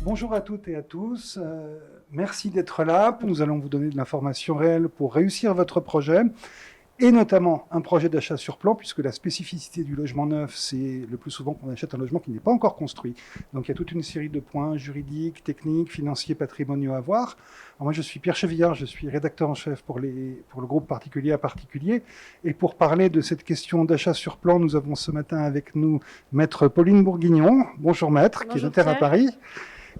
Bonjour à toutes et à tous. Merci d'être là. Nous allons vous donner de l'information réelle pour réussir votre projet, et notamment un projet d'achat sur plan, puisque la spécificité du logement neuf, c'est le plus souvent qu'on achète un logement qui n'est pas encore construit. Donc il y a toute une série de points juridiques, techniques, financiers, patrimoniaux à voir. Alors moi, je suis Pierre Chevillard, je suis rédacteur en chef pour le groupe Particulier à Particulier. Et pour parler de cette question d'achat sur plan, nous avons ce matin avec nous Maître Pauline Bourguignon. Bonjour Maître, Bonjour, qui est notaire Pierre. à Paris.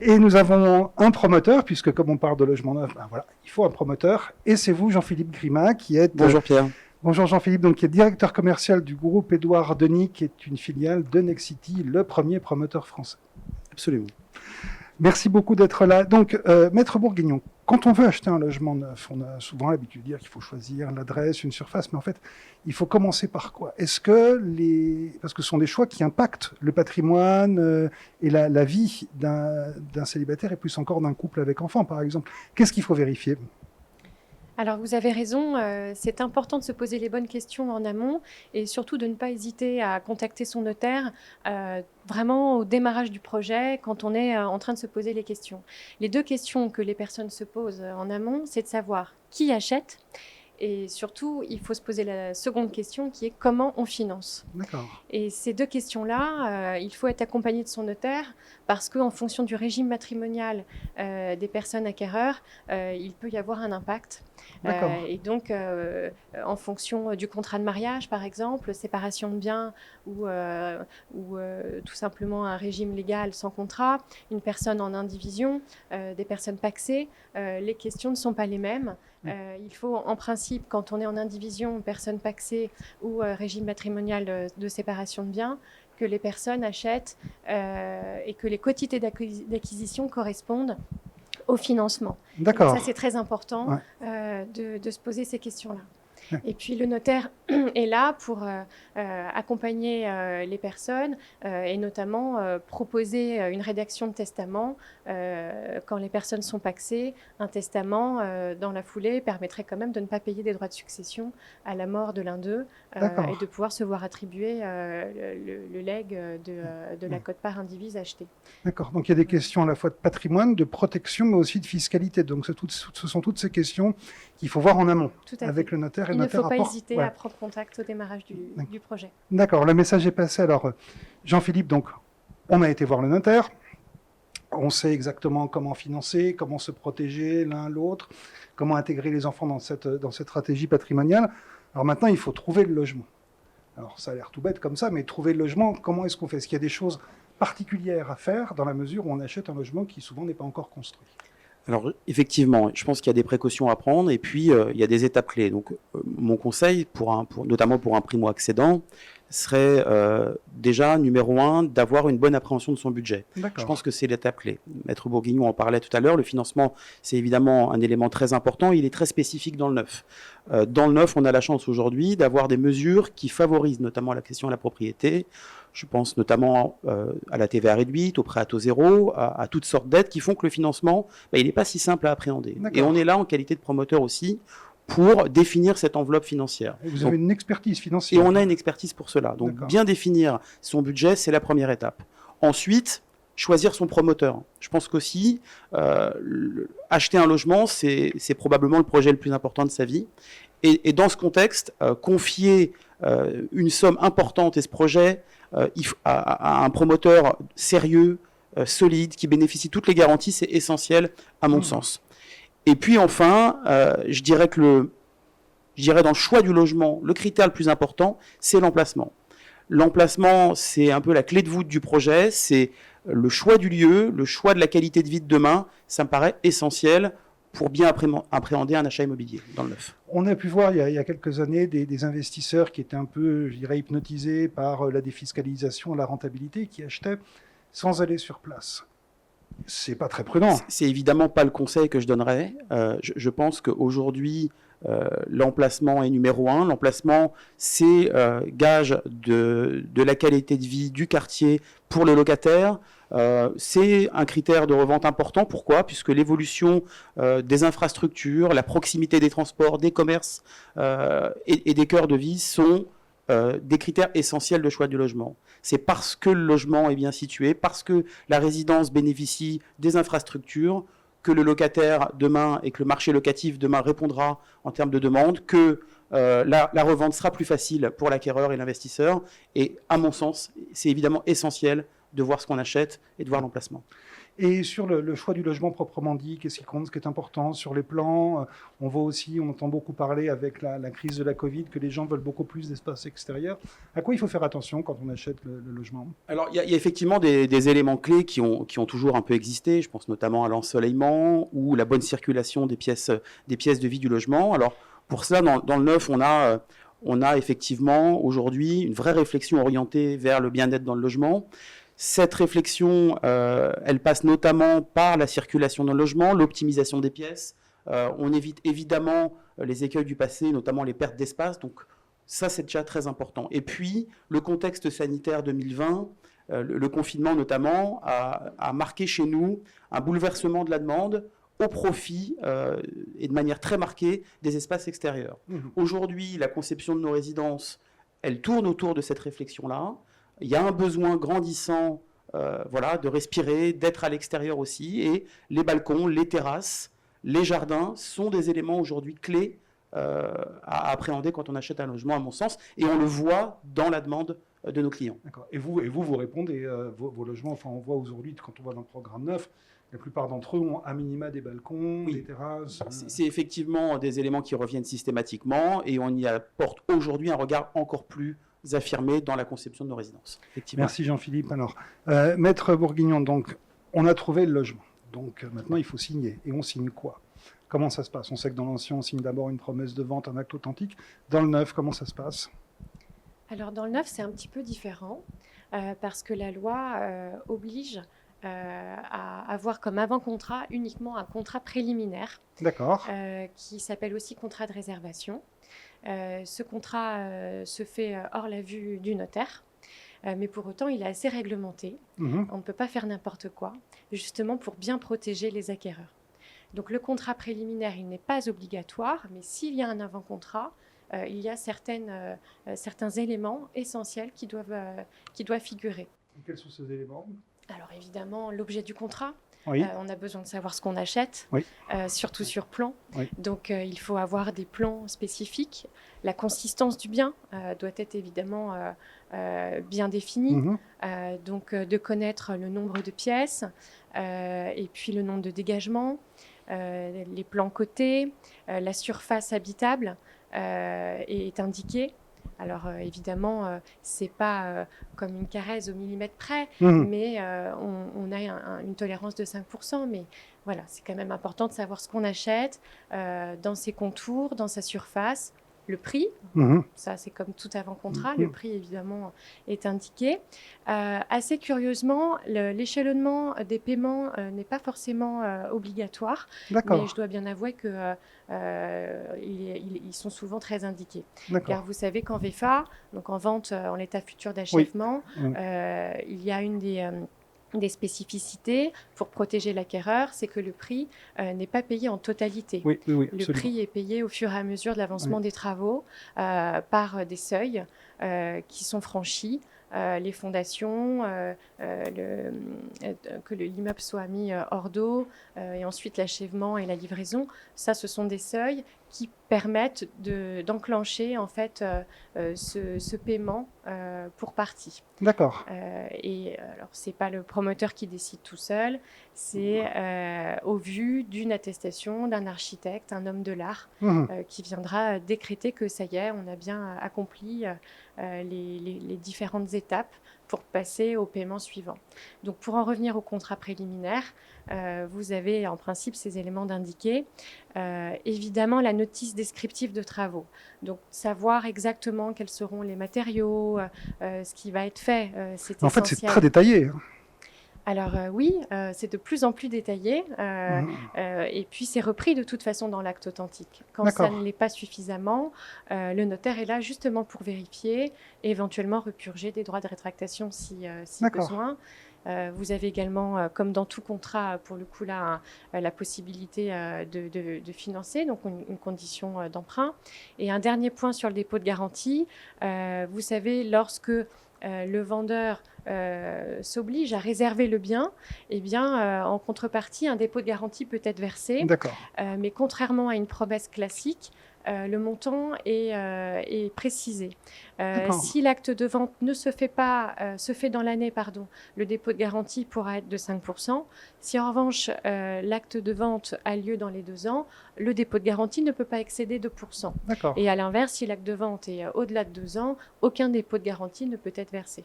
Et nous avons un promoteur, puisque comme on parle de logement neuf, ben voilà, il faut un promoteur. Et c'est vous, Jean-Philippe Grimat, qui êtes... Bonjour Pierre. Bonjour Jean-Philippe, donc qui est directeur commercial du groupe Édouard Denis, qui est une filiale de Nexity, le premier promoteur français. Absolument. Merci beaucoup d'être là. Donc, Maître Bourguignon, quand on veut acheter un logement neuf, on a souvent l'habitude de dire qu'il faut choisir l'adresse, une surface, mais en fait, il faut commencer par quoi? Est-ce que parce que ce sont des choix qui impactent le patrimoine et la vie d'un célibataire et plus encore d'un couple avec enfants, par exemple. Qu'est-ce qu'il faut vérifier? Alors vous avez raison, c'est important de se poser les bonnes questions en amont et surtout de ne pas hésiter à contacter son notaire vraiment au démarrage du projet quand on est en train de se poser les questions. Les deux questions que les personnes se posent en amont, c'est de savoir qui achète et surtout il faut se poser la seconde question qui est comment on finance. D'accord. Et ces deux questions-là, il faut être accompagné de son notaire parce qu'en fonction du régime matrimonial des personnes acquéreurs, il peut y avoir un impact. Et donc, en fonction du contrat de mariage, par exemple, séparation de biens ou tout simplement un régime légal sans contrat, une personne en indivision, des personnes pacsées, les questions ne sont pas les mêmes. Il faut, en principe, quand on est en indivision, personne pacsée ou régime matrimonial de séparation de biens, que les personnes achètent et que les quotités d'acquisition correspondent au financement. D'accord. Ça, c'est très important de se poser ces questions-là. Et puis le notaire est là pour accompagner les personnes et notamment proposer une rédaction de testament quand les personnes sont pacsées. Un testament dans la foulée permettrait quand même de ne pas payer des droits de succession à la mort de l'un d'eux et de pouvoir se voir attribuer le legs de la quote-part indivise achetée. D'accord, donc il y a des questions à la fois de patrimoine, de protection, mais aussi de fiscalité. Donc ce sont toutes ces questions qu'il faut voir en amont avec le notaire. Il ne faut pas hésiter à prendre contact au démarrage du projet. D'accord, le message est passé. Alors, Jean-Philippe, donc, on a été voir le notaire. On sait exactement comment financer, comment se protéger l'un l'autre, comment intégrer les enfants dans cette stratégie patrimoniale. Alors maintenant, il faut trouver le logement. Alors, ça a l'air tout bête comme ça, mais trouver le logement, comment est-ce qu'on fait? Est-ce qu'il y a des choses particulières à faire dans la mesure où on achète un logement qui souvent n'est pas encore construit? Alors effectivement, je pense qu'il y a des précautions à prendre et puis il y a des étapes clés. Donc mon conseil, notamment pour un primo-accédant, serait déjà, numéro 1, d'avoir une bonne appréhension de son budget. Je pense que c'est l'étape clé. Maître Bourguignon en parlait tout à l'heure, le financement, c'est évidemment un élément très important, il est très spécifique dans le neuf. Dans le neuf, on a la chance aujourd'hui d'avoir des mesures qui favorisent notamment la question de la propriété. Je pense notamment à la TVA réduite, au prêt à taux zéro, à toutes sortes d'aides qui font que le financement, il n'est pas si simple à appréhender. Et on est là en qualité de promoteur aussi pour définir cette enveloppe financière. Et vous avez une expertise financière. Et on a une expertise pour cela. Donc bien définir son budget, c'est la première étape. Ensuite, choisir son promoteur. Je pense qu'aussi, acheter un logement, c'est probablement le projet le plus important de sa vie. Et dans ce contexte, confier une somme importante et ce projet à un promoteur sérieux, solide, qui bénéficie de toutes les garanties, c'est essentiel à mon sens. Et puis enfin, je dirais dans le choix du logement, le critère le plus important, c'est l'emplacement. L'emplacement, c'est un peu la clé de voûte du projet, c'est le choix du lieu, le choix de la qualité de vie de demain, ça me paraît essentiel pour bien appréhender un achat immobilier dans le neuf. On a pu voir il y a quelques années des investisseurs qui étaient un peu, je dirais, hypnotisés par la défiscalisation, la rentabilité, qui achetaient sans aller sur place. C'est pas très prudent. C'est évidemment pas le conseil que je donnerais. Je pense qu'aujourd'hui, l'emplacement est numéro 1. L'emplacement, c'est gage de la qualité de vie du quartier pour le locataire. C'est un critère de revente important. Pourquoi? Puisque l'évolution des infrastructures, la proximité des transports, des commerces et des cœurs de vie sont des critères essentiels de choix du logement. C'est parce que le logement est bien situé, parce que la résidence bénéficie des infrastructures, que le locataire demain et que le marché locatif demain répondra en termes de demande, que la revente sera plus facile pour l'acquéreur et l'investisseur. Et à mon sens, c'est évidemment essentiel de voir ce qu'on achète et de voir l'emplacement. Et sur le choix du logement proprement dit, qu'est-ce qui compte, ce qui est important sur les plans? On voit aussi, on entend beaucoup parler avec la crise de la Covid que les gens veulent beaucoup plus d'espace extérieur. À quoi il faut faire attention quand on achète le logement? Alors, il y a effectivement des éléments clés qui ont toujours un peu existé. Je pense notamment à l'ensoleillement ou la bonne circulation des pièces de vie du logement. Alors, pour cela, dans le neuf, on a effectivement aujourd'hui une vraie réflexion orientée vers le bien-être dans le logement. Cette réflexion, elle passe notamment par la circulation dans le logement, l'optimisation des pièces. On évite évidemment les écueils du passé, notamment les pertes d'espace. Donc ça, c'est déjà très important. Et puis, le contexte sanitaire 2020, le confinement notamment, a marqué chez nous un bouleversement de la demande au profit, et de manière très marquée, des espaces extérieurs. Aujourd'hui, la conception de nos résidences, elle tourne autour de cette réflexion-là. Il y a un besoin grandissant de respirer, d'être à l'extérieur aussi. Et les balcons, les terrasses, les jardins sont des éléments aujourd'hui clés à appréhender quand on achète un logement, à mon sens. Et on le voit dans la demande de nos clients. D'accord. Et vous répondez, vos logements, enfin on voit aujourd'hui, quand on voit dans le programme 9, la plupart d'entre eux ont à minima des balcons, des terrasses. C'est effectivement des éléments qui reviennent systématiquement et on y apporte aujourd'hui un regard encore plus affirmé dans la conception de nos résidences. Merci Jean-Philippe. Alors, Maître Bourguignon, donc, on a trouvé le logement. Donc maintenant, il faut signer. Et on signe quoi? Comment ça se passe? On sait que dans l'ancien, on signe d'abord une promesse de vente, un acte authentique. Dans le neuf, comment ça se passe? Alors dans le neuf, c'est un petit peu différent parce que la loi oblige à avoir comme avant-contrat uniquement un contrat préliminaire. D'accord. Qui s'appelle aussi contrat de réservation. Ce contrat se fait hors la vue du notaire, mais pour autant, il est assez réglementé. On ne peut pas faire n'importe quoi, justement pour bien protéger les acquéreurs. Donc le contrat préliminaire, il n'est pas obligatoire, mais s'il y a un avant-contrat, il y a certains éléments essentiels qui doivent figurer. Et quels sont ces éléments? Alors évidemment, l'objet du contrat. Oui. On a besoin de savoir ce qu'on achète, oui. Surtout sur plan. Oui. Donc il faut avoir des plans spécifiques. La consistance du bien doit être évidemment bien définie. Donc de connaître le nombre de pièces et puis le nombre de dégagements, les plans cotés, la surface habitable est indiquée. Alors évidemment, c'est pas comme une Carrez au millimètre près, mais on a une tolérance de 5%. Mais voilà, c'est quand même important de savoir ce qu'on achète, dans ses contours, dans sa surface. Le prix, ça c'est comme tout avant-contrat, le prix évidemment est indiqué. Assez curieusement, l'échelonnement des paiements n'est pas forcément obligatoire, mais je dois bien avouer qu'ils sont souvent très indiqués. Car vous savez qu'en VFA, donc en vente en l'état futur d'achèvement, il y a une des spécificités pour protéger l'acquéreur, c'est que le prix n'est pas payé en totalité. Oui, le prix est payé au fur et à mesure de l'avancement des travaux par des seuils qui sont franchis. Les fondations, que l'immeuble soit mis hors d'eau, et ensuite l'achèvement et la livraison. Ça, ce sont des seuils qui permettent d'enclencher en fait ce paiement pour partie. D'accord. Et alors, c'est pas le promoteur qui décide tout seul, c'est au vu d'une attestation d'un architecte, un homme de l'art, qui viendra décréter que ça y est, on a bien accompli les différentes étapes pour passer au paiement suivant. Donc pour en revenir au contrat préliminaire, vous avez en principe ces éléments d'indiquer. Évidemment, la notice descriptive de travaux. Donc savoir exactement quels seront les matériaux, ce qui va être fait, c'est essentiel. En fait, c'est très détaillé. Alors oui, c'est de plus en plus détaillé et puis c'est repris de toute façon dans l'acte authentique. Quand ça ne l'est pas suffisamment, le notaire est là justement pour vérifier et éventuellement repurger des droits de rétractation si besoin. Vous avez également, comme dans tout contrat, pour le coup là, la possibilité de financer, donc une condition d'emprunt. Et un dernier point sur le dépôt de garantie. Vous savez, lorsque le vendeur s'oblige à réserver le bien, eh bien, en contrepartie, un dépôt de garantie peut être versé. D'accord. Mais contrairement à une promesse classique, le montant est précisé. Si l'acte de vente ne se fait pas, se fait dans l'année, le dépôt de garantie pourra être de 5%. Si en revanche l'acte de vente a lieu dans les 2 ans, le dépôt de garantie ne peut pas excéder 2%. D'accord. Et à l'inverse, si l'acte de vente est au-delà de 2 ans, aucun dépôt de garantie ne peut être versé.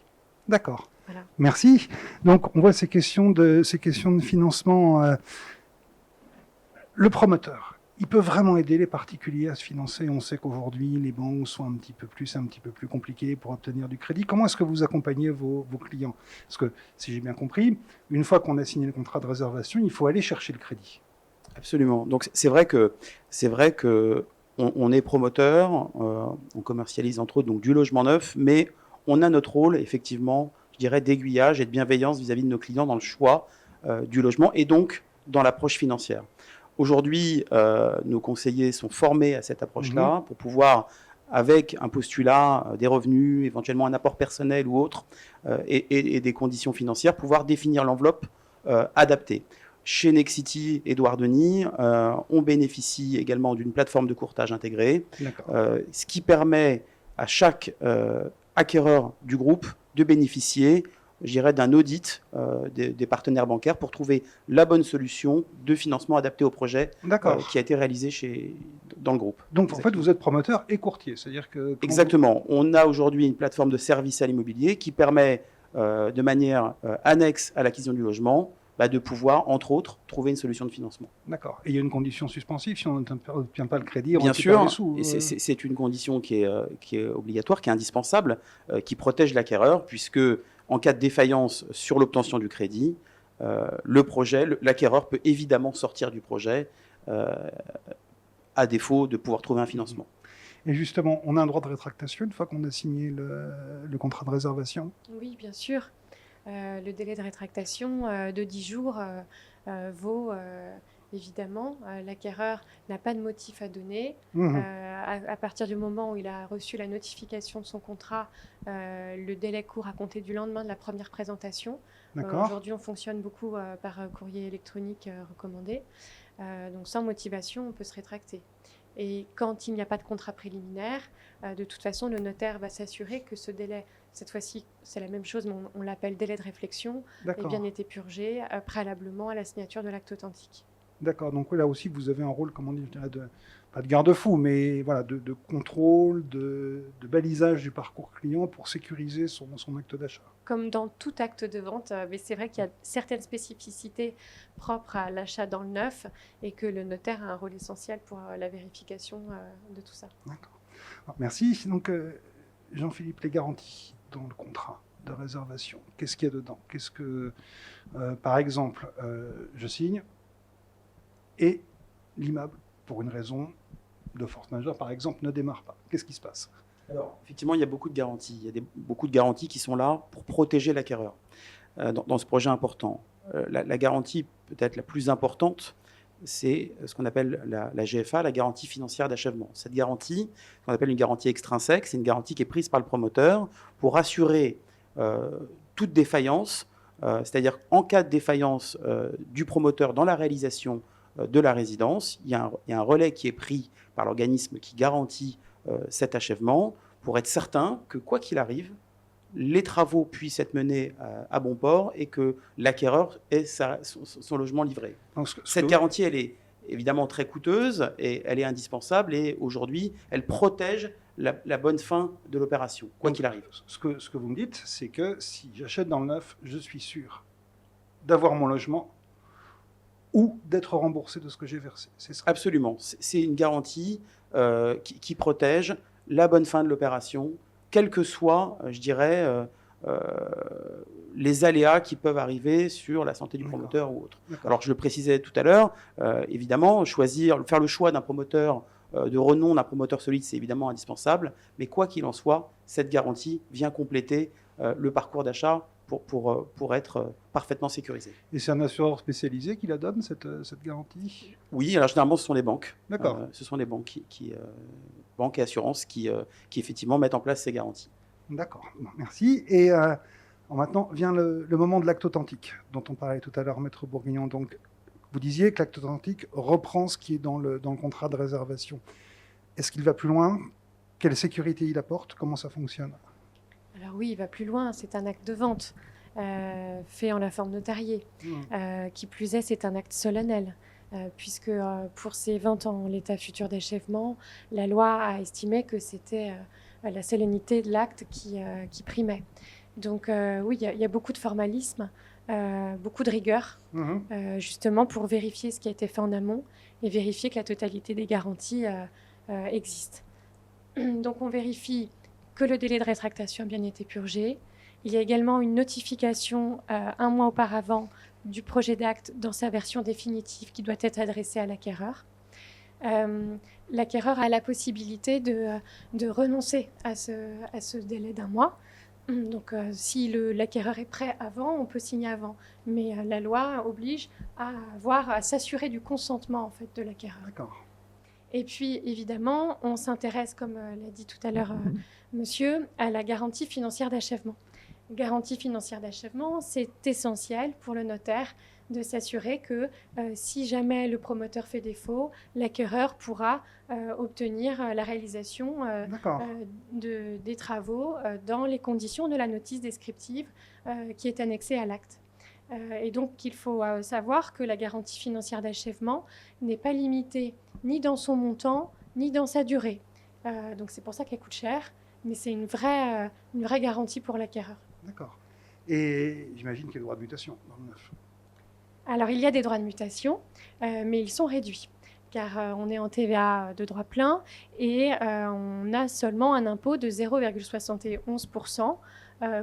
D'accord. Voilà. Merci. Donc, on voit ces questions de financement. Le promoteur, il peut vraiment aider les particuliers à se financer. On sait qu'aujourd'hui, les banques sont un petit peu plus compliquées pour obtenir du crédit. Comment est-ce que vous accompagnez vos clients? Parce que, si j'ai bien compris, une fois qu'on a signé le contrat de réservation, il faut aller chercher le crédit. Absolument. Donc, c'est vrai que on est promoteur, on commercialise entre autres donc du logement neuf, mais on a notre rôle, effectivement, je dirais, d'aiguillage et de bienveillance vis-à-vis de nos clients dans le choix du logement et donc dans l'approche financière. Aujourd'hui, nos conseillers sont formés à cette approche-là pour pouvoir, avec un postulat, des revenus, éventuellement un apport personnel ou autre, et des conditions financières, pouvoir définir l'enveloppe adaptée. Chez Nexity, Édouard Denis, on bénéficie également d'une plateforme de courtage intégrée, ce qui permet à chaque acquéreur du groupe de bénéficier, je dirais, d'un audit des partenaires bancaires pour trouver la bonne solution de financement adapté au projet qui a été réalisé dans le groupe. Donc, en fait, vous êtes promoteur et courtier, c'est-à-dire que... Exactement. On a aujourd'hui une plateforme de services à l'immobilier qui permet, de manière annexe à l'acquisition du logement, de pouvoir, entre autres, trouver une solution de financement. D'accord. Et il y a une condition suspensive si on n'obtient pas le crédit, on bien sûr, les sous. Et c'est une condition qui est obligatoire, qui est indispensable, qui protège l'acquéreur, puisque en cas de défaillance sur l'obtention du crédit, l'acquéreur peut évidemment sortir du projet à défaut de pouvoir trouver un financement. Et justement, on a un droit de rétractation une fois qu'on a signé le contrat de réservation? Oui, bien sûr. Le délai de rétractation de 10 jours vaut évidemment. L'acquéreur n'a pas de motif à donner. À partir du moment où il a reçu la notification de son contrat, le délai court à compter du lendemain de la première présentation. Aujourd'hui, on fonctionne beaucoup par courrier électronique recommandé. Donc sans motivation, on peut se rétracter. Et quand il n'y a pas de contrat préliminaire, de toute façon, le notaire va s'assurer que ce délai, cette fois-ci, c'est la même chose, mais on l'appelle délai de réflexion, ait bien été purgé préalablement à la signature de l'acte authentique. D'accord. Donc là aussi, vous avez un rôle, comment dire, pas de garde-fou, mais voilà, de contrôle, de balisage du parcours client pour sécuriser son acte d'achat. Comme dans tout acte de vente, mais c'est vrai qu'il y a certaines spécificités propres à l'achat dans le neuf et que le notaire a un rôle essentiel pour la vérification de tout ça. D'accord. Alors, merci. Donc, Jean-Philippe, les garanties dans le contrat de réservation, qu'est-ce qu'il y a dedans? Qu'est-ce que, par exemple, je signe et l'immeuble, pour une raison de force majeure, par exemple, ne démarre pas. Qu'est-ce qui se passe? Alors, effectivement, il y a beaucoup de garanties. Il y a beaucoup de garanties qui sont là pour protéger l'acquéreur dans ce projet important. La garantie peut-être la plus importante, c'est ce qu'on appelle la GFA, la garantie financière d'achèvement. Cette garantie, qu'on appelle une garantie extrinsèque, c'est une garantie qui est prise par le promoteur pour assurer toute défaillance, c'est-à-dire en cas de défaillance du promoteur dans la réalisation de la résidence, il y a un relais qui est pris par l'organisme qui garantit cet achèvement pour être certain que, quoi qu'il arrive, les travaux puissent être menés à bon port et que l'acquéreur ait son logement livré. Donc, cette garantie, elle est évidemment très coûteuse et elle est indispensable et aujourd'hui, elle protège la bonne fin de l'opération, quoi qu'il arrive. Ce que vous me dites, c'est que si j'achète dans le neuf, je suis sûr d'avoir mon logement ou d'être remboursé de ce que j'ai versé. C'est ça? Absolument. C'est une garantie qui protège la bonne fin de l'opération, quels que soient, je dirais, les aléas qui peuvent arriver sur la santé du promoteur ou autre. Alors, je le précisais tout à l'heure, évidemment, faire le choix d'un promoteur de renom, d'un promoteur solide, c'est évidemment indispensable, mais quoi qu'il en soit, cette garantie vient compléter le parcours d'achat pour être parfaitement sécurisé. Et c'est un assureur spécialisé qui la donne, cette garantie? Oui, alors généralement, ce sont les banques. D'accord. Ce sont les banques, banques et assurances qui effectivement mettent en place ces garanties. D'accord, bon, merci. Et maintenant vient le moment de l'acte authentique, dont on parlait tout à l'heure, Maître Bourguignon. Donc, vous disiez que l'acte authentique reprend ce qui est dans le contrat de réservation. Est-ce qu'il va plus loin? Quelle sécurité il apporte? Comment ça fonctionne? Alors oui, il va plus loin. C'est un acte de vente fait en la forme notariée. Qui plus est, c'est un acte solennel. Puisque pour ces ventes en l'état futur d'achèvement, la loi a estimé que c'était la solennité de l'acte qui primait. Donc oui, il y a beaucoup de formalisme, beaucoup de rigueur, justement pour vérifier ce qui a été fait en amont et vérifier que la totalité des garanties existe. Donc on vérifie que le délai de rétractation a bien été purgé. Il y a également une notification 1 mois auparavant du projet d'acte dans sa version définitive qui doit être adressée à l'acquéreur. L'acquéreur a la possibilité de renoncer à ce délai d'1 mois. Donc, si l'acquéreur est prêt avant, on peut signer avant. Mais la loi oblige à s'assurer du consentement en fait, de l'acquéreur. D'accord. Et puis, évidemment, on s'intéresse, comme l'a dit tout à l'heure monsieur, à la garantie financière d'achèvement. Garantie financière d'achèvement, c'est essentiel pour le notaire de s'assurer que si jamais le promoteur fait défaut, l'acquéreur pourra obtenir la réalisation des travaux dans les conditions de la notice descriptive qui est annexée à l'acte. Et donc, il faut savoir que la garantie financière d'achèvement n'est pas limitée ni dans son montant, ni dans sa durée. Donc, c'est pour ça qu'elle coûte cher, mais c'est une vraie garantie pour l'acquéreur. D'accord. Et j'imagine qu'il y a le droit de mutation dans le neuf. Alors, il y a des droits de mutation, mais ils sont réduits, car on est en TVA de droit plein et on a seulement un impôt de 0,71%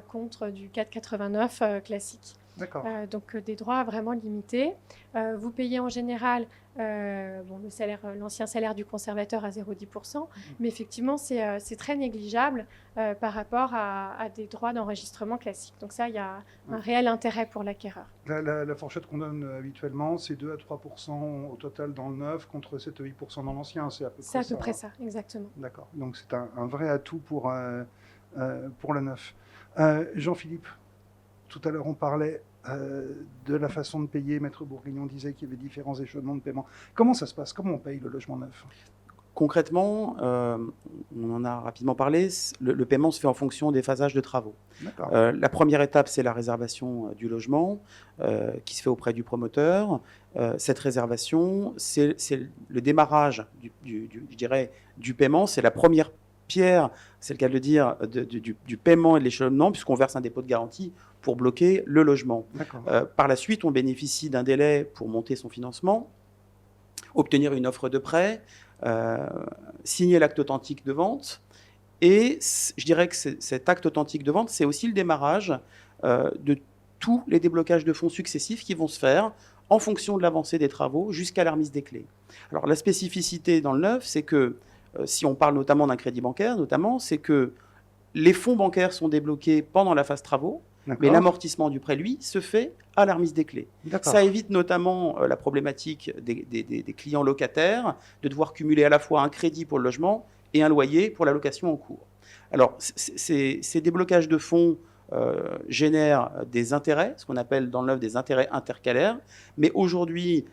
contre du 4,89 classique. D'accord. Donc, des droits vraiment limités. Vous payez en général l'ancien salaire du conservateur à 0,10%, mais effectivement, c'est très négligeable par rapport à des droits d'enregistrement classiques. Donc ça, il y a un réel intérêt pour l'acquéreur. La fourchette qu'on donne habituellement, c'est 2 à 3% au total dans le neuf, contre 7 à 8% dans l'ancien. C'est à peu près ça. C'est à peu près ça, exactement. D'accord. Donc c'est un vrai atout pour le neuf. Jean-Philippe, tout à l'heure, on parlait de la façon de payer. Maître Bourguignon disait qu'il y avait différents échelons de paiement. Comment ça se passe? Comment on paye le logement neuf? Concrètement, on en a rapidement parlé, le paiement se fait en fonction des phasages de travaux. La première étape, c'est la réservation du logement qui se fait auprès du promoteur. Cette réservation, c'est le démarrage je dirais, du paiement. C'est la première pierre, c'est le cas de le dire, du paiement et de l'échelonnement, puisqu'on verse un dépôt de garantie pour bloquer le logement. Par la suite, on bénéficie d'un délai pour monter son financement, obtenir une offre de prêt, signer l'acte authentique de vente. Et je dirais que cet acte authentique de vente, c'est aussi le démarrage de tous les déblocages de fonds successifs qui vont se faire en fonction de l'avancée des travaux jusqu'à la remise des clés. Alors la spécificité dans le neuf, c'est que si on parle notamment d'un crédit bancaire, c'est que les fonds bancaires sont débloqués pendant la phase travaux, mais l'amortissement du prêt, lui, se fait à la remise des clés. Ça évite notamment la problématique des clients locataires de devoir cumuler à la fois un crédit pour le logement et un loyer pour la location en cours. Alors, ces déblocages de fonds génèrent des intérêts, ce qu'on appelle dans le neuf des intérêts intercalaires, mais aujourd'hui,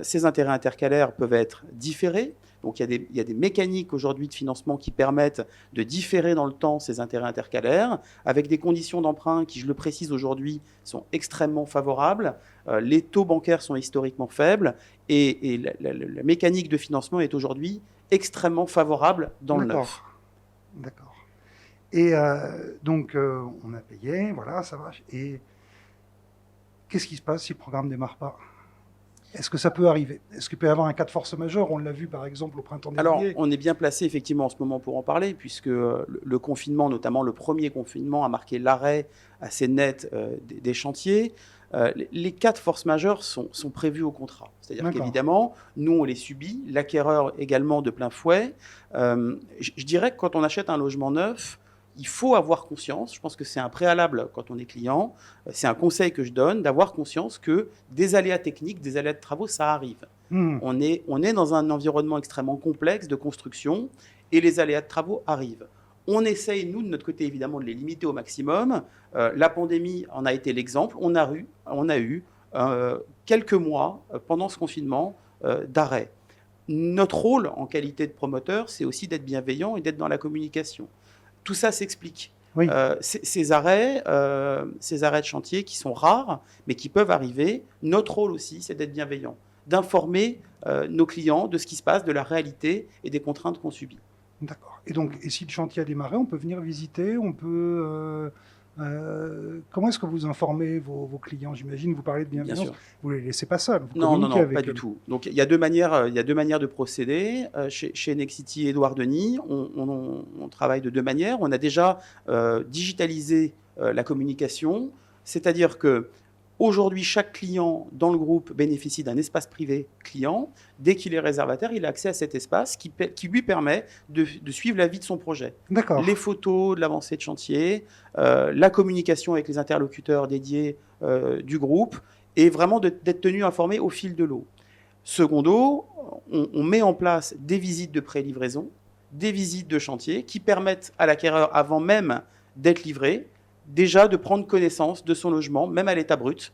ces intérêts intercalaires peuvent être différés. Donc, il y a des mécaniques aujourd'hui de financement qui permettent de différer dans le temps ces intérêts intercalaires, avec des conditions d'emprunt qui, je le précise aujourd'hui, sont extrêmement favorables. Les taux bancaires sont historiquement faibles et la mécanique de financement est aujourd'hui extrêmement favorable dans le neuf. D'accord. Et donc, on a payé, voilà, ça va. Et qu'est-ce qui se passe si le programme ne démarre pas? Est-ce que ça peut arriver? Est-ce qu'il peut y avoir un cas de force majeure? On l'a vu par exemple au printemps dernier. Alors, on est bien placé effectivement en ce moment pour en parler, puisque le confinement, notamment le premier confinement, a marqué l'arrêt assez net des chantiers. Les cas de force majeure sont prévus au contrat. C'est-à-dire qu'évidemment, nous, on les subit, l'acquéreur également de plein fouet. Je dirais que quand on achète un logement neuf, il faut avoir conscience, je pense que c'est un préalable quand on est client, c'est un conseil que je donne, d'avoir conscience que des aléas techniques, des aléas de travaux, ça arrive. On est dans un environnement extrêmement complexe de construction et les aléas de travaux arrivent. On essaye, nous, de notre côté, évidemment, de les limiter au maximum. La pandémie en a été l'exemple. On a eu quelques mois pendant ce confinement d'arrêt. Notre rôle en qualité de promoteur, c'est aussi d'être bienveillant et d'être dans la communication. Tout ça s'explique. Oui. Ces arrêts de chantier qui sont rares, mais qui peuvent arriver, notre rôle aussi, c'est d'être bienveillant, d'informer nos clients de ce qui se passe, de la réalité et des contraintes qu'on subit. D'accord. Et donc, si le chantier a démarré, on peut venir visiter, on peut... comment est-ce que vous informez vos clients? J'imagine, vous parlez de bienveillance. Bien sûr. Vous ne les laissez pas seuls. Non, pas du tout. Donc, il y a deux manières de procéder. Chez Nexity Édouard Denis, on travaille de deux manières. On a déjà digitalisé la communication, c'est-à-dire que aujourd'hui, chaque client dans le groupe bénéficie d'un espace privé client. Dès qu'il est réservataire, il a accès à cet espace qui lui permet de suivre la vie de son projet. D'accord. Les photos de l'avancée de chantier, la communication avec les interlocuteurs dédiés du groupe et vraiment d'être tenu informé au fil de l'eau. Secondo, on met en place des visites de pré-livraison, des visites de chantier qui permettent à l'acquéreur, avant même d'être livré, déjà de prendre connaissance de son logement, même à l'état brut,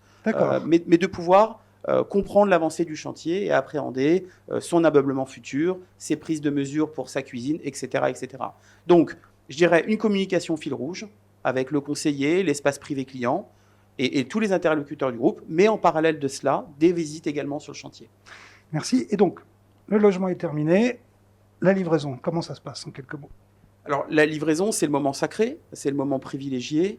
mais de pouvoir comprendre l'avancée du chantier et appréhender son ameublement futur, ses prises de mesures pour sa cuisine, etc., etc. Donc, je dirais une communication fil rouge avec le conseiller, l'espace privé client et tous les interlocuteurs du groupe, mais en parallèle de cela, des visites également sur le chantier. Merci. Et donc, le logement est terminé. La livraison, comment ça se passe en quelques mots? Alors, la livraison, c'est le moment sacré, c'est le moment privilégié.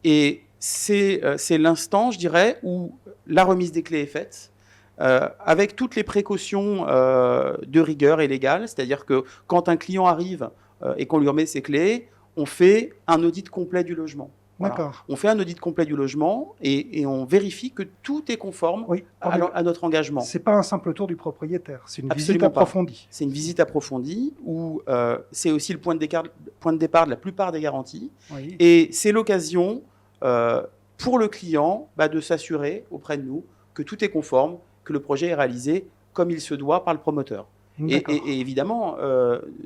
Et c'est l'instant, je dirais, où la remise des clés est faite, avec toutes les précautions de rigueur et légale. C'est-à-dire que quand un client arrive et qu'on lui remet ses clés, on fait un audit complet du logement. Voilà. D'accord. On fait un audit complet du logement et on vérifie que tout est conforme à notre engagement. Ce n'est pas un simple tour du propriétaire, c'est une Absolument visite approfondie. C'est une visite approfondie où c'est aussi le point de départ de la plupart des garanties. Oui. Et c'est l'occasion pour le client de s'assurer auprès de nous que tout est conforme, que le projet est réalisé comme il se doit par le promoteur. Et évidemment,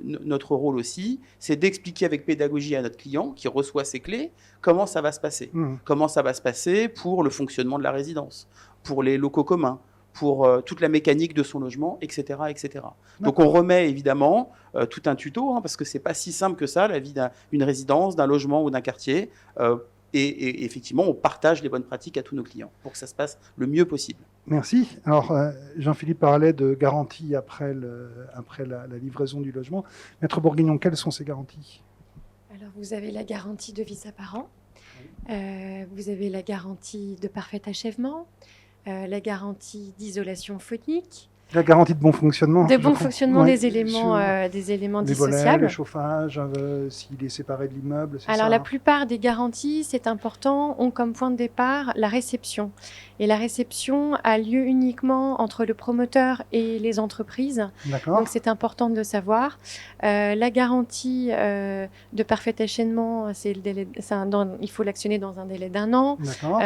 notre rôle aussi, c'est d'expliquer avec pédagogie à notre client qui reçoit ses clés comment ça va se passer. Comment ça va se passer pour le fonctionnement de la résidence, pour les locaux communs, pour toute la mécanique de son logement, etc. etc. Donc on remet évidemment tout un tuto, parce que ce n'est pas si simple que ça, la vie d'une résidence, d'un logement ou d'un quartier. Et effectivement, on partage les bonnes pratiques à tous nos clients pour que ça se passe le mieux possible. Merci. Alors, Jean-Philippe parlait de garanties après la livraison du logement. Maître Bourguignon, quelles sont ces garanties? Alors, vous avez la garantie de visa par an. Vous avez la garantie de parfait achèvement, la garantie d'isolation phonique. La garantie de bon fonctionnement. De bon fonctionnement des éléments dissociables. Les volets, le chauffage, s'il est séparé de l'immeuble. Alors, la plupart des garanties, c'est important, ont comme point de départ la réception. Et la réception a lieu uniquement entre le promoteur et les entreprises. D'accord. Donc, c'est important de le savoir. La garantie de parfait achèvement, il faut l'actionner dans un délai d'1 an. D'accord.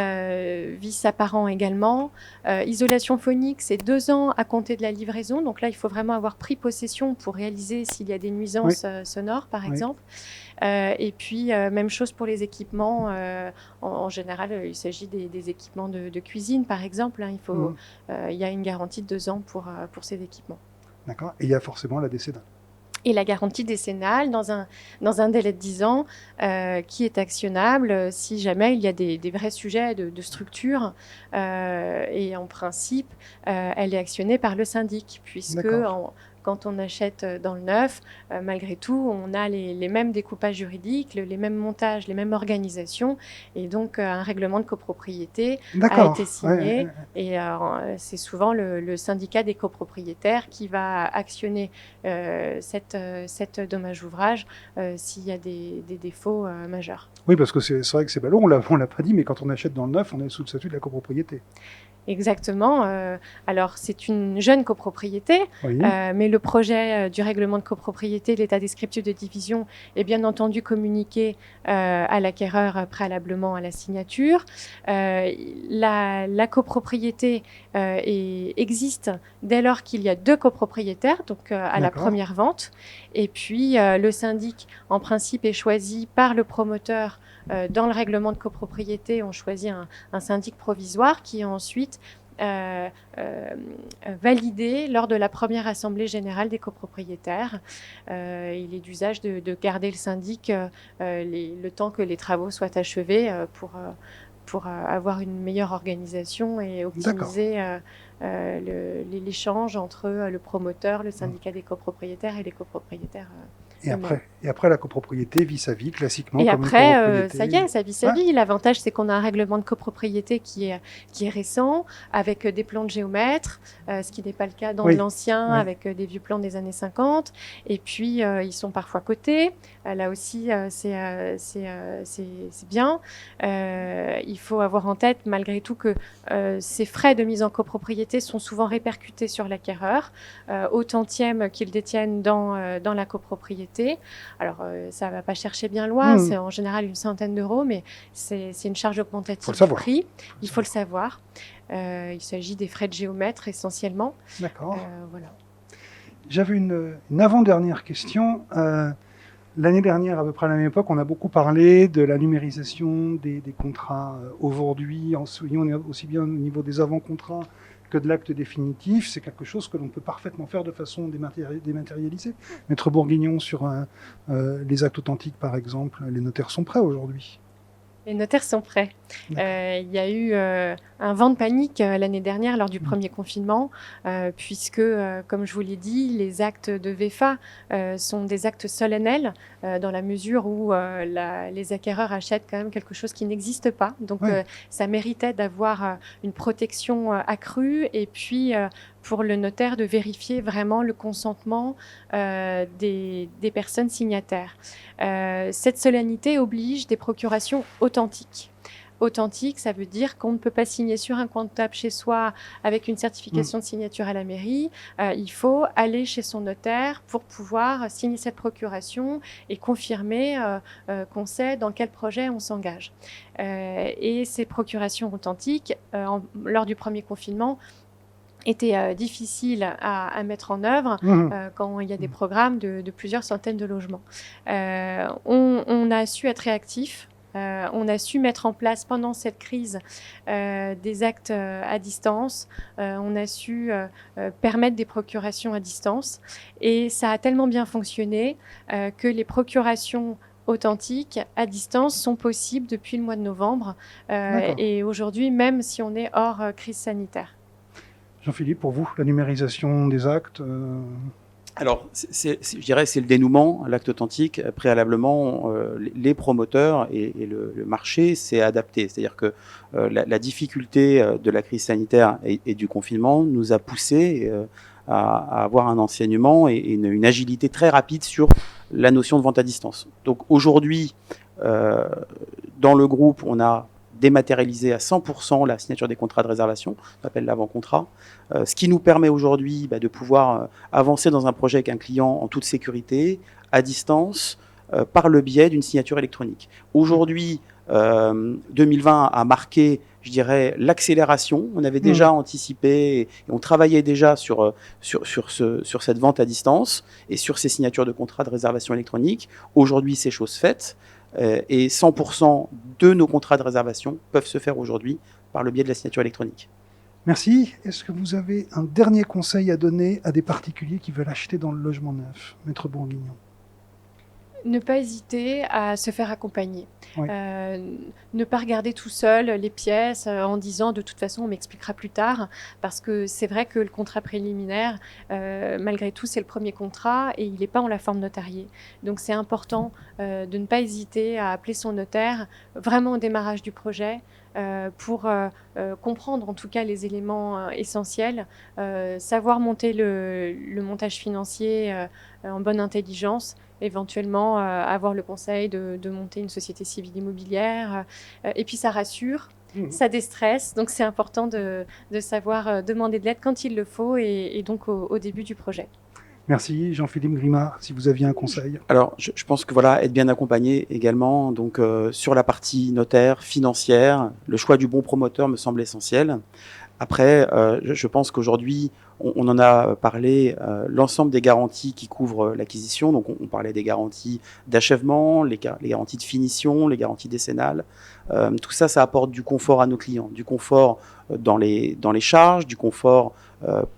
Visa par an également. Isolation phonique, c'est 2 ans à compter de la livraison. Donc là, il faut vraiment avoir pris possession pour réaliser s'il y a des nuisances sonores, par exemple. Et puis, même chose pour les équipements. En général, il s'agit des équipements de cuisine, par exemple. Il y a une garantie de 2 ans pour ces équipements. D'accord. Et il y a forcément la décennale. Et la garantie décennale dans un délai de 10 ans qui est actionnable si jamais il y a des vrais sujets de structure. Et en principe, elle est actionnée par le syndic, puisque quand on achète dans le neuf, malgré tout, on a les mêmes découpages juridiques, les mêmes montages, les mêmes organisations. Et donc, un règlement de copropriété a été signé. Et c'est souvent le syndicat des copropriétaires qui va actionner cette dommage ouvrage s'il y a des défauts majeurs. Oui, parce que c'est vrai que c'est ballot, on l'a pas dit, mais quand on achète dans le neuf, on est sous le statut de la copropriété. Exactement. Alors, c'est une jeune copropriété, mais le projet du règlement de copropriété, l'état descriptif de division est bien entendu communiqué à l'acquéreur préalablement à la signature. La copropriété existe dès lors qu'il y a 2 copropriétaires, donc à la première vente. Et puis le syndic, en principe, est choisi par le promoteur. Dans le règlement de copropriété, on choisit un syndic provisoire qui est ensuite validé lors de la première assemblée générale des copropriétaires. Il est d'usage de garder le syndic le temps que les travaux soient achevés pour avoir une meilleure organisation et optimiser l'échange entre le promoteur, le syndicat des copropriétaires et les copropriétaires. Et après, la copropriété vit sa vie classiquement. Et après, ça y est, ça vit sa vie. L'avantage, c'est qu'on a un règlement de copropriété qui est récent, avec des plans de géomètres, ce qui n'est pas le cas dans l'ancien, avec des vieux plans des années 50. Et puis, ils sont parfois cotés. Là aussi, c'est bien. Il faut avoir en tête, malgré tout, que ces frais de mise en copropriété sont souvent répercutés sur l'acquéreur, au tantième qu'ils détiennent dans la copropriété. Alors, ça ne va pas chercher bien loin, c'est en général une centaine d'euros, mais c'est une charge augmentative du prix. Il faut le savoir. Il s'agit des frais de géomètre essentiellement. D'accord. Voilà. J'avais une avant-dernière question. L'année dernière, à peu près à la même époque, on a beaucoup parlé de la numérisation des contrats aujourd'hui, aussi bien au niveau des avant-contrats que de l'acte définitif. C'est quelque chose que l'on peut parfaitement faire de façon dématérialisée. Maître Bourguignon, sur les actes authentiques, par exemple, les notaires sont prêts aujourd'hui? Les notaires sont prêts. Il y a eu un vent de panique l'année dernière lors du premier confinement, puisque, comme je vous l'ai dit, les actes de VEFA sont des actes solennels, dans la mesure où les acquéreurs achètent quand même quelque chose qui n'existe pas. Donc, ça méritait d'avoir une protection accrue et puis pour le notaire de vérifier vraiment le consentement des personnes signataires. Cette solennité oblige des procurations authentiques. Authentique, ça veut dire qu'on ne peut pas signer sur un coin de table chez soi avec une certification de signature à la mairie. Il faut aller chez son notaire pour pouvoir signer cette procuration et confirmer qu'on sait dans quel projet on s'engage. Et ces procurations authentiques, lors du premier confinement, était difficile à mettre en œuvre quand il y a des programmes de plusieurs centaines de logements. On a su être réactif. On a su mettre en place pendant cette crise des actes à distance. On a su permettre des procurations à distance. Et ça a tellement bien fonctionné que les procurations authentiques à distance sont possibles depuis le mois de novembre. Et aujourd'hui, même si on est hors crise sanitaire. Jean-Philippe, pour vous, la numérisation des actes Alors, je dirais c'est le dénouement, l'acte authentique. Préalablement, les promoteurs et le marché s'est adapté. C'est-à-dire que la difficulté de la crise sanitaire et du confinement nous a poussé à avoir un enseignement et une agilité très rapide sur la notion de vente à distance. Donc aujourd'hui, dans le groupe, on a dématérialiser à 100% la signature des contrats de réservation, on appelle l'avant-contrat, ce qui nous permet aujourd'hui de pouvoir avancer dans un projet avec un client en toute sécurité, à distance, par le biais d'une signature électronique. Aujourd'hui, 2020 a marqué, je dirais, l'accélération. On avait déjà anticipé et on travaillait déjà sur cette vente à distance et sur ces signatures de contrats de réservation électronique. Aujourd'hui, c'est chose faite. Et 100% de nos contrats de réservation peuvent se faire aujourd'hui par le biais de la signature électronique. Merci. Est-ce que vous avez un dernier conseil à donner à des particuliers qui veulent acheter dans le logement neuf, Maître Bourguignon? Ne pas hésiter à se faire accompagner. Oui. Ne pas regarder tout seul les pièces en disant de toute façon on m'expliquera plus tard, parce que c'est vrai que le contrat préliminaire, malgré tout, c'est le premier contrat et il n'est pas en la forme notariée. Donc c'est important de ne pas hésiter à appeler son notaire vraiment au démarrage du projet pour comprendre en tout cas les éléments essentiels, savoir monter le montage financier en bonne intelligence, éventuellement avoir le conseil de monter une société civile immobilière. Et puis ça rassure, ça déstresse, donc c'est important de savoir demander de l'aide quand il le faut et donc au début du projet. Merci Jean-Philippe Grimard, si vous aviez un conseil. Alors, je pense que voilà, être bien accompagné également. Donc, sur la partie notaire, financière, le choix du bon promoteur me semble essentiel. Après, je pense qu'aujourd'hui, on en a parlé, l'ensemble des garanties qui couvrent l'acquisition. Donc, on parlait des garanties d'achèvement, les garanties de finition, les garanties décennales. Tout ça, ça apporte du confort à nos clients, du confort dans les charges, du confort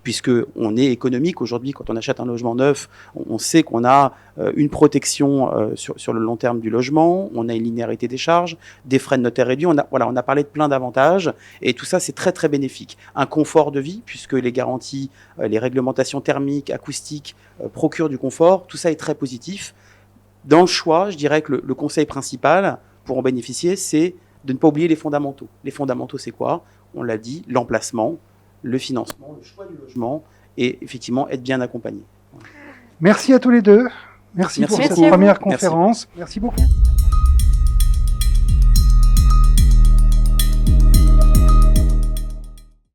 puisque on est économique aujourd'hui. Quand on achète un logement neuf, on sait qu'on a une protection sur le long terme du logement, on a une linéarité des charges, des frais de notaire réduits. On a parlé de plein d'avantages et tout ça, c'est très très bénéfique. Un confort de vie, puisque les garanties, les réglementations thermiques, acoustiques procurent du confort. Tout ça est très positif. Dans le choix, je dirais que le conseil principal pour en bénéficier, c'est de ne pas oublier les fondamentaux. Les fondamentaux, c'est quoi? On l'a dit, l'emplacement, le financement, le choix du logement et effectivement être bien accompagné. Merci à tous les deux. Merci pour cette première conférence. Merci beaucoup.